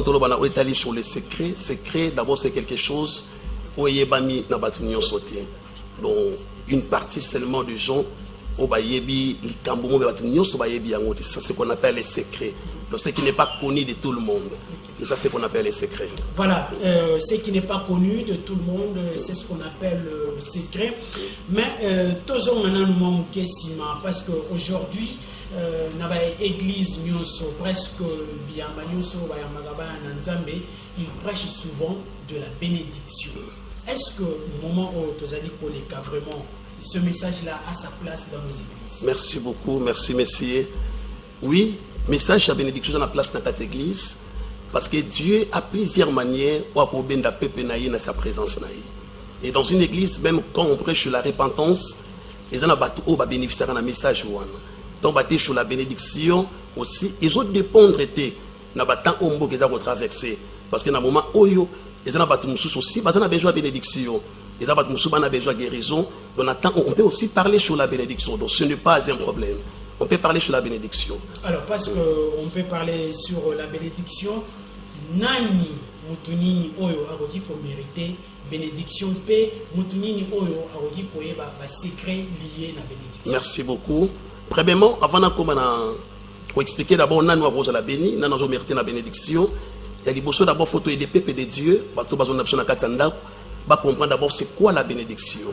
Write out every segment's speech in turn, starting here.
quand on est allé sur les secrets, secret d'abord c'est quelque chose où il y a sauté. Donc une partie seulement de gens ça c'est ce qu'on appelle les secrets. Donc ce qui n'est pas connu de tout le monde. Et ça c'est ce qu'on appelle les secrets. Voilà, ce qui n'est pas connu de tout le monde, c'est ce qu'on appelle secret. Mais tous parce qu'aujourd'hui, dans l'église, presque il prêche souvent de la bénédiction. Est-ce que au moment où tu as dit pour les cas vraiment, ce message-là a sa place dans nos églises? Merci beaucoup, merci messieurs. Oui, message de la bénédiction a la place dans notre église parce que Dieu a plusieurs manières pour bénir dans sa présence. Et dans une église, même quand on prêche sur la repentance, ils ont bénéficié d'un message. Donc, sur la bénédiction aussi, ils ont dépendre de temps où ils ont traversé. Parce que dans le moment où ils ont aussi besoin de bénédiction. Ils ont besoin de guérison. Donc, on peut aussi parler sur la bénédiction. Donc, ce n'est pas un problème. On peut parler sur la bénédiction. Alors, parce qu'on peut parler sur la bénédiction, Nani Moutounini Oyo Arogi faut mériter bénédiction paix, Moutounini Oyo Arogi pour secret lié à la bénédiction. Merci beaucoup. Premièrement, avant de expliquer d'abord, Nani Warosa la béni, Nani Warosa mériter la bénédiction. Il y a des besoins d'abord photo et des pépés de Dieu. Bato besoin d'absolument katanda. Va comprendre d'abord c'est quoi la bénédiction.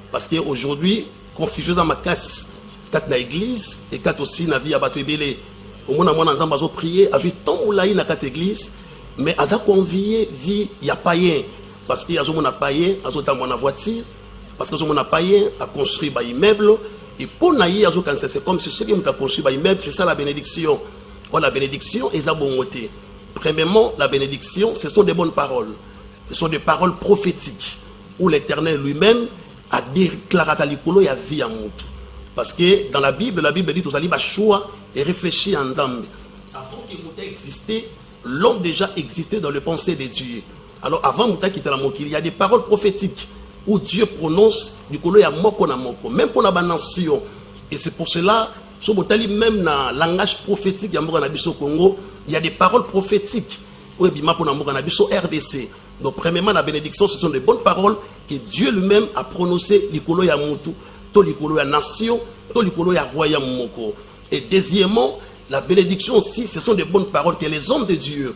Parce qu'aujourd'hui, confusion dans ma casse, quand dans l'église et quand aussi dans la vie à bateau belé. Au moins, on a prié, à jouer tant ou là dans cette église, mais à ça convier vie, il y a païen. Parce qu'il y a des païens, à ça dans voiture, parce qu'il y a des païens à construire des immeubles. Et pour naïe, c'est comme si ceux qui ont construit des immeubles, c'est ça la bénédiction. Or, la bénédiction est à bon côté. Premièrement, la bénédiction, ce sont des bonnes paroles. Ce sont des paroles prophétiques où l'Éternel lui-même a déclaré à l'icolo et à vie à monde. Parce que dans la Bible dit aux alibas choix et réfléchir en Zambie. Avant que Mouta existait, l'homme déjà existait dans le pensée de Dieu. Alors avant Mouta qui était la Mokili, il y a des paroles prophétiques où Dieu prononce du colo ya moko na moko, même pour la nation. Et c'est pour cela, même dans le langage prophétique au Congo, il y a des paroles prophétiques. Pour RDC. Donc, premièrement, la bénédiction, ce sont des bonnes paroles que Dieu lui-même a prononcées. Likolo ya Moutou, to likolo ya nation, to likolo ya royaume moko. Et deuxièmement, la bénédiction aussi, ce sont des bonnes paroles que les hommes de Dieu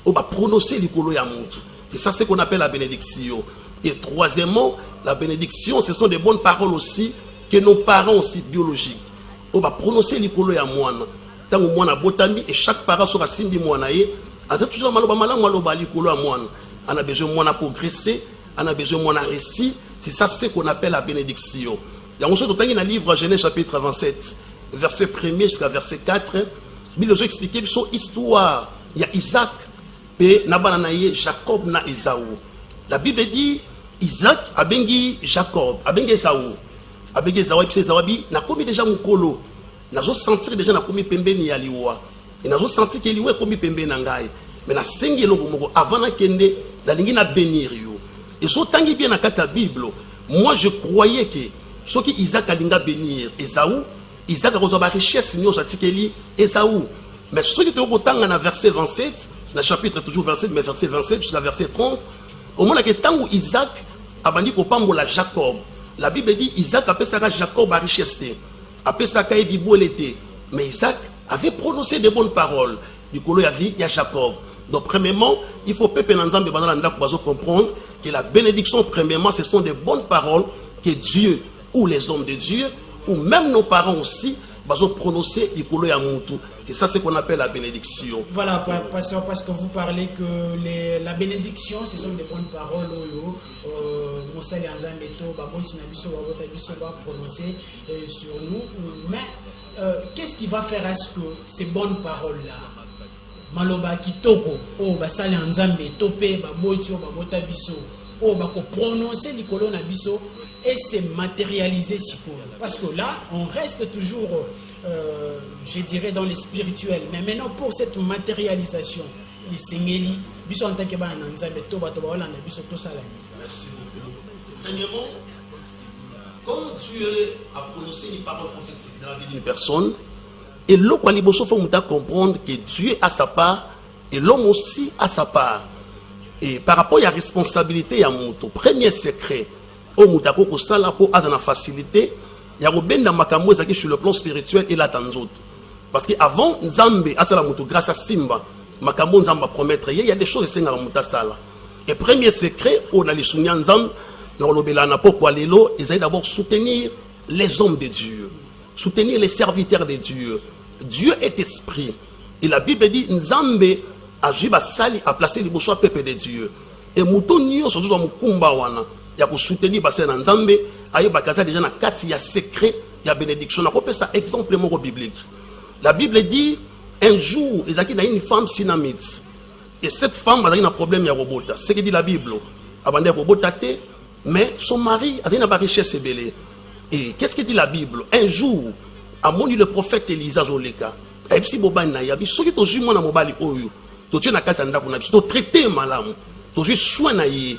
ont prononcées likolo ya Moutou. Et ça, c'est ce qu'on appelle la bénédiction. Et troisièmement, la bénédiction, ce sont des bonnes paroles aussi que nos parents aussi biologiques ont prononcé likolo ya moine. Tant que moine a botami et chaque parent sera simbi moine. On a besoin de progresser, on a besoin de récit. C'est ça ce qu'on appelle la bénédiction. Il y a un dans le livre Genèse chapitre 27, verset 1er jusqu'à verset 4. Il nous a expliqué son histoire. Il y a Isaac, et Jacob na Esaü. La Bible dit Isaac a bengi Jacob, a bengi Esaü. A bengi Esaü, et puis Esaü n'a commis déjà mon colo. N'a pas senti déjà n'a commis pembeni ya liwa. Et n'a pas senti que liwa commis pembeni nangai. Mais na sengi longo avant na kende la lingi na bénir yo. Et so tangi bien na kata Bible, moi je croyais que ce qui Isaac a linga bénir Esaü, Isaac a reçu la richesse nyo sa tikeli Esaü. Mais ce qui te retanga na verset 27, na chapitre toujours verset mais verset 27 jusqu'à verset 30, au moment que tango Isaac a bandi ko pambola Jacob. La Bible dit Isaac appelle ça Jacob la richesse. Après ça, mais Isaac avait prononcé de bonnes paroles. Du coup, il y a Jacob. Donc, premièrement, il faut comprendre que la bénédiction, premièrement, ce sont des bonnes paroles que Dieu ou les hommes de Dieu, ou même nos parents aussi, vont prononcer du coup, et ça, c'est ce qu'on appelle la bénédiction. Voilà, pasteur, parce que vous parlez que la bénédiction, ce sont des bonnes paroles. Prononcer sur nous. Mais qu'est-ce qui va faire à ce que ces bonnes paroles-là, Maloba Kitoko, Basali Anzambe, Topé, Babotio, Babota Biso, prononcer les colonnes à Biso et se matérialiser si court. Parce que là, on reste toujours, je dirais, dans les spirituels. Mais maintenant, pour cette matérialisation, les Sengeli, Biso en tant que Anzambe, Toba, Biso, Tosalani. Merci. Premièrement, quand Dieu a prononcé une parole prophétique dans la vie d'une personne, et l'eau, il faut comprendre que Dieu a sa part Et l'homme aussi a sa part. Et par rapport à la responsabilité, à mon premier secret, au Moutako Kosala, pour avoir la facilité, il y a un makambo sur le plan spirituel et la tanzoto. Parce qu'avant, Nzambe, grâce à Simba, makambo Nzamba promettre, il y a des choses qui sont sala. Et premier secret, on a les sougnans Nzambe, ils d'abord soutenir les hommes de Dieu, soutenir les serviteurs de Dieu. Dieu est esprit. Et la Bible dit, Nzambe a placé les bouchons peuple de Dieu. Et Moutonio, surtout dans Mukumba wana, il y a soutenir Bassin Nzambe, il y a déjà un cas, il y a secret, il y a bénédiction. On a ça exemple biblique. La Bible dit, un jour, il y a une femme synamite. Et cette femme a un problème, il y a robota. C'est ce que dit la Bible. Avant de robota, mais son mari a une richesse belée. Et qu'est-ce que dit la Bible? Un jour, a moni le prophète Elisa Zoleka. Et si boba na yabi, ceux qui t'ont joué na mobali oyo, tu na kasa ndako na biso, tu traité malamu, tu joué soin na yé.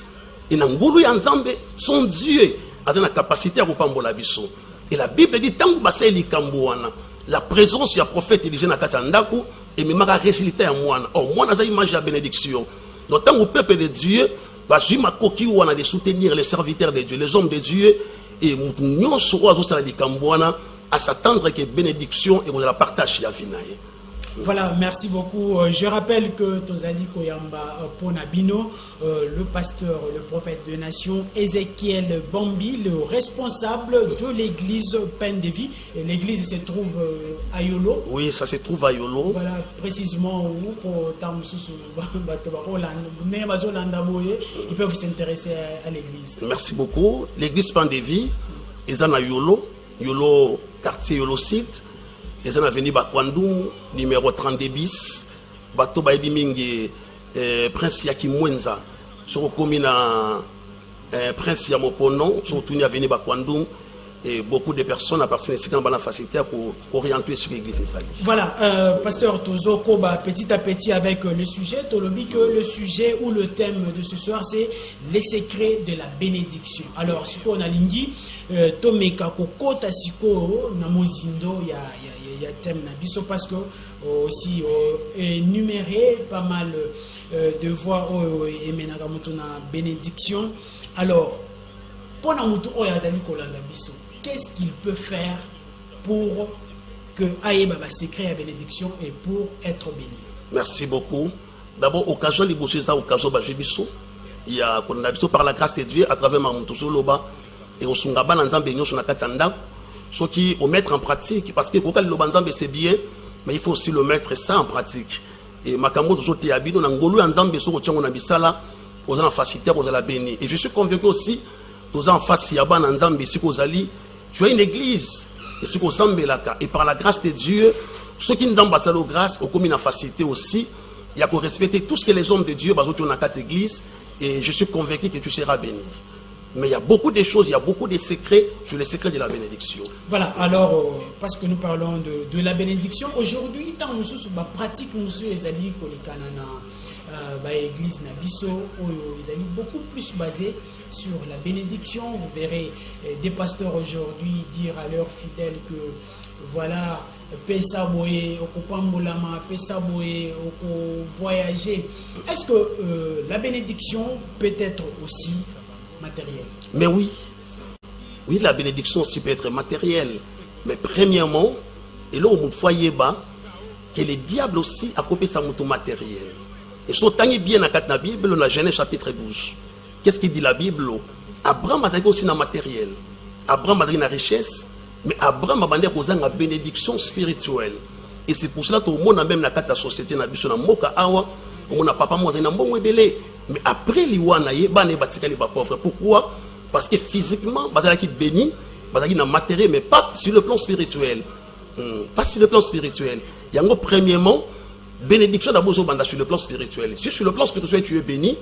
Et na ngulu ya Nzambe, son Dieu a une capacité à kupambola biso. Et la Bible dit tangu baseli kambuana, la présence du prophète Elisa na kasa ndako et même la résultat à moi. Oh, moi na za image la bénédiction. Donc tant au peuple de Dieu, on a de soutenir les serviteurs de Dieu, les hommes de Dieu, et nous sommes à s'attendre que bénédiction et on la partage à Vinaye. Voilà, merci beaucoup. Je rappelle que Tozali Koyamba Ponabino, le pasteur, le prophète de nation, Ézéchiel Bambi, le responsable de l'église Peine de Vie. L'église se trouve à Yolo. Oui, ça se trouve à Yolo. Voilà, précisément où pour ils peuvent s'intéresser à l'église. Merci beaucoup. L'église Peine de Vie, ils sont à Yolo, Yolo, quartier Yolo site. Ils sont venus à Kwandou, numéro 32 bis. Bato Baïbi Mingi, Prince Yaki Mwenza. Sur le commune Prince Yamoponon, surtout à venir à Kwandou. Et beaucoup de personnes appartiennent ici dans la facilité pour orienter sur l'église. Voilà, pasteur Tozo Koba, petit à petit avec le sujet. Tolobi que le sujet ou le thème de ce soir, c'est les secrets de la bénédiction. Alors, ce qu'on a dit, Tomeka Kokota Siko, Namozindo, il y a thème Nabiso parce que aussi énuméré pas mal de voix et Menagamotuna bénédiction. Alors, pour Namutu Oyazali Kolanda Biso, qu'est-ce qu'il peut faire pour que Aïeba va secret à bénédiction et pour être béni? Merci beaucoup. D'abord, occasion de bosser ça, occasion de Biso. Il y a par la grâce de Dieu à travers Mamutu Loba et au Sungaba Nzambe sur la Katanda. Ce qui au mettre en pratique, parce que le Lobanzambe c'est bien, mais il faut aussi le mettre ça en pratique. Et Makambo toujours Théabino, Nangolo Nzambe sur le Nabisala, aux en facilité, aux la béni. Et je suis convaincu aussi, aux en face, Yaba Nzambe, si vous allez, tu as une église, et si vous et par la grâce de Dieu, ceux qui nous ambassadent grâce, au commun en facilité aussi, il y a pour respecter tout ce que les hommes de Dieu, dans cette église, et je suis convaincu que tu seras béni. Mais il y a beaucoup de choses, il y a beaucoup de secrets sur les secrets de la bénédiction. Voilà, alors, parce que nous parlons de la bénédiction, aujourd'hui, dans nous pratique, nous sommes allés l'église Nabiso, ils allaient beaucoup plus basés sur la bénédiction. Vous verrez des pasteurs aujourd'hui dire à leurs fidèles que voilà, pesa boye, okopambolama, pesa boye, oko voyager. Est-ce que la bénédiction peut être aussi matérielle? Mais oui. Oui, la bénédiction aussi peut être matérielle. Mais premièrement, et là, au foyer bas, que le diable aussi a copié sa moto matériel. Et son temps est bien dans la Bible, dans la Genèse chapitre 12. Qu'est-ce qu'il dit la Bible? Abraham a aussi dans matériel. Abraham a une richesse, mais Abraham a une bénédiction spirituelle. Et c'est pour cela que tout le monde, même dans la société, dans la moka awa, on a papa moi, un bon belé. Mais après, il y a des pauvres. Pourquoi? Parce que physiquement, il y a qui béni, il y a matériel, mais pas sur le plan spirituel. Pas sur le plan spirituel. Il y a premièrement, bénédiction d'abord sur le plan spirituel. Si sur le plan spirituel tu es béni,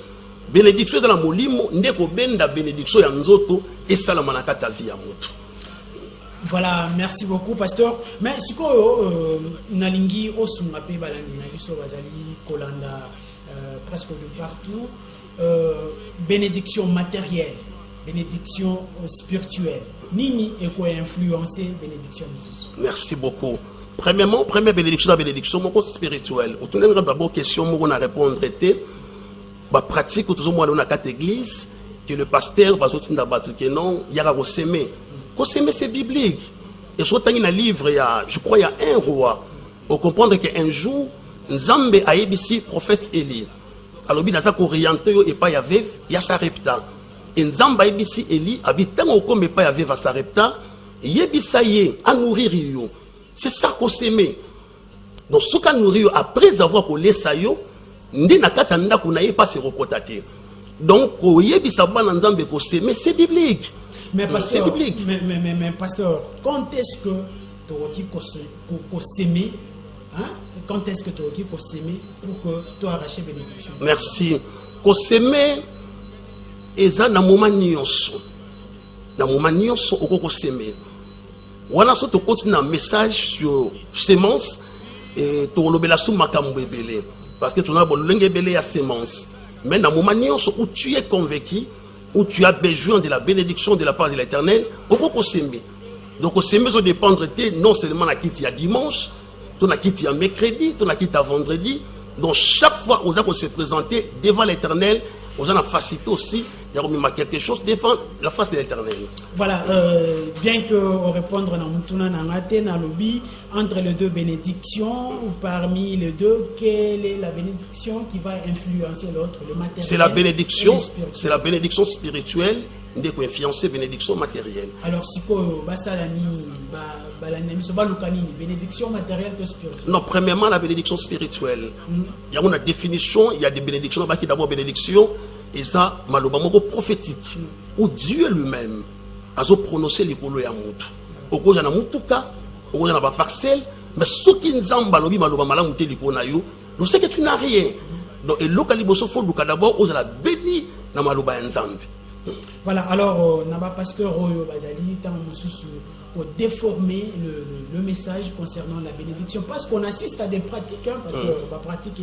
bénédiction de la molimo, ndeko benda bénédiction ya nzoto et salamanaka ta vie à moto. Voilà, merci beaucoup, pasteur. Mais ce que nalingi osungape balandi na biso bazali kolanda presque de partout, bénédiction matérielle, bénédiction spirituelle. Nini eko influencer bénédiction biso. Merci beaucoup. Premièrement, première bénédiction, la bénédiction spirituelle. On a d'abord question, on a répondre. La pratique, on a quatre églises, que le pasteur, il y a s'aimer. S'aimer, c'est biblique. Et surtout, dans un livre, je crois, il y a un roi. On comprend qu'un jour, Nzambe a ébissi prophète Élie. Alors, il y a ça orienté et pas y a sa repta. Et Nzambe a ébissi Élie, habitant au comme pas y avait sa repta, yébissa yé, à nourrir yo. C'est ça qu'on s'aimait. Donc, ce qu'on nourrit, après avoir collé ça yo, ndi na katanda kuna pas se rekotate. Donc, yébissa ban Nzambe qu'on s'aimait, c'est biblique. Mais pasteur, mais pasteur, quand est-ce que tu as s'aimer? Hein? Quand est-ce que tu as s'aimer pour que tu arraches bénédiction? Merci. Qu'on s'aimer, et ça, dans le moment nyonso. Dans le moment nyonso, on peut s'aimer. Voilà, ça, tu continues un message sur sémence et tu as l'obéla sous makambo ebele. Parce que tu as l'obéla à sémence. Mais dans le moment nyonso où tu es convaincu, où tu as besoin de la bénédiction de la part de l'Éternel, on peut s'aimer. Donc, s'aimer, ça dépend de non seulement la quitte à dimanche, ton a quitté à mercredi, ton a quitté à vendredi. Donc, chaque fois, on a se présenter devant l'Éternel, on a facilité aussi, il y a quelque chose devant la face de l'Éternel. Voilà, bien que on répondre dans lobby entre les deux bénédictions, ou parmi les deux, quelle est la bénédiction qui va influencer l'autre, le matériel? C'est la bénédiction spirituelle. Qui influencer bénédiction matérielle. Alors, si vous bénédiction matérielle ou spirituelle? Non, premièrement, la bénédiction spirituelle. Il y a une définition, il y a des bénédictions, qui d'abord bénédiction, et ça, malheureusement, prophétique, où Dieu lui-même a prononcé les couleurs à Moutou. Au cause de Moutouka, au cause de la parcelle, mais ce qui nous a malheureusement, nous savons que tu n'as rien. Donc, et l'ocaliboso faut d'abord, on a béni dans Malouba Nzambe. Voilà, alors, Naba Pasteur Oyo Bazali, pour déformer le message concernant la bénédiction. Parce qu'on assiste à des pratiques, hein, parce que la pratique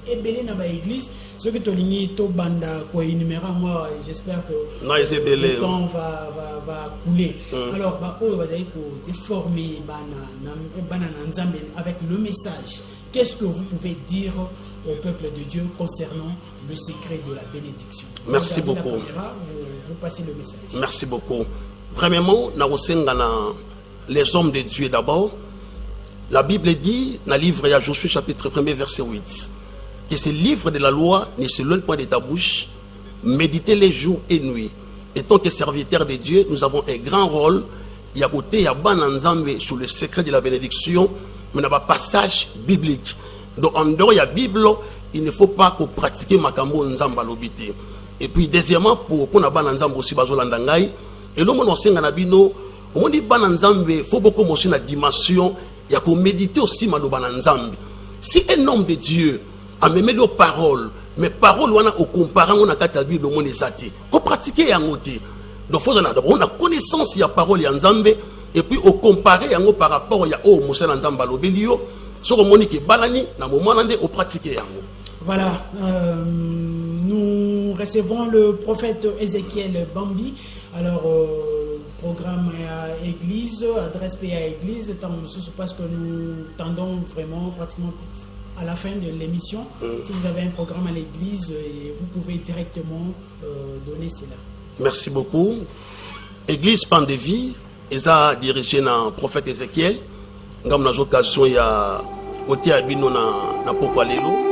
est belée dans l'église. Ceux qui ont banda quoi énuméra, moi, j'espère que le temps va couler. Alors, Oyo Bazali, pour déformer avec le message, qu'est-ce que vous pouvez dire au peuple de Dieu concernant le secret de la bénédiction? Merci beaucoup. Caméra, vous passez le message. Merci beaucoup. Premièrement, les hommes de Dieu d'abord. La Bible dit, dans le livre de Josué chapitre 1 verset 8, que ce livre de la loi ne se loin point de ta bouche, méditez-les jour et nuit. Et tant que serviteurs de Dieu, nous avons un grand rôle. Il y a côté, il y a Bananzambe sur le secret de la bénédiction, mais il y a un passage biblique. Donc en dehors, il y a la Bible, il ne faut pas qu'on pratique Makambo Nzamba l'obité. Et puis deuxièmement, pour qu'on a Bananzambe aussi, Bazolandangai, et l'homme on enseigne à Bino, on dit Bananzambe, il faut beaucoup montrer la dimension, il y a qu'on méditer aussi Malo Bananzambe. Si un homme de Dieu a même les paroles, mais paroles on a au comparant, on a qu'à la Bible, on les a dit, qu'on pratique à côté. Donc on a connaissance, il y a parole, il y a Nzambe, et puis au comparer par rapport il y a au Moussa Nzamba Lobelio, sur le monique Balani, dans le moment où on pratique. Voilà, nous recevons le prophète Ézéchiel Bambi. Alors, programme à église, adresse PA église, parce que nous tendons vraiment pratiquement à la fin de l'émission. Si vous avez un programme à l'église, vous pouvez directement donner cela. Merci beaucoup. Église Pandévie, ils ont dirigé le prophète Ézéchiel. Dans l'occasion, il y a côté Abino na Pokwalelo.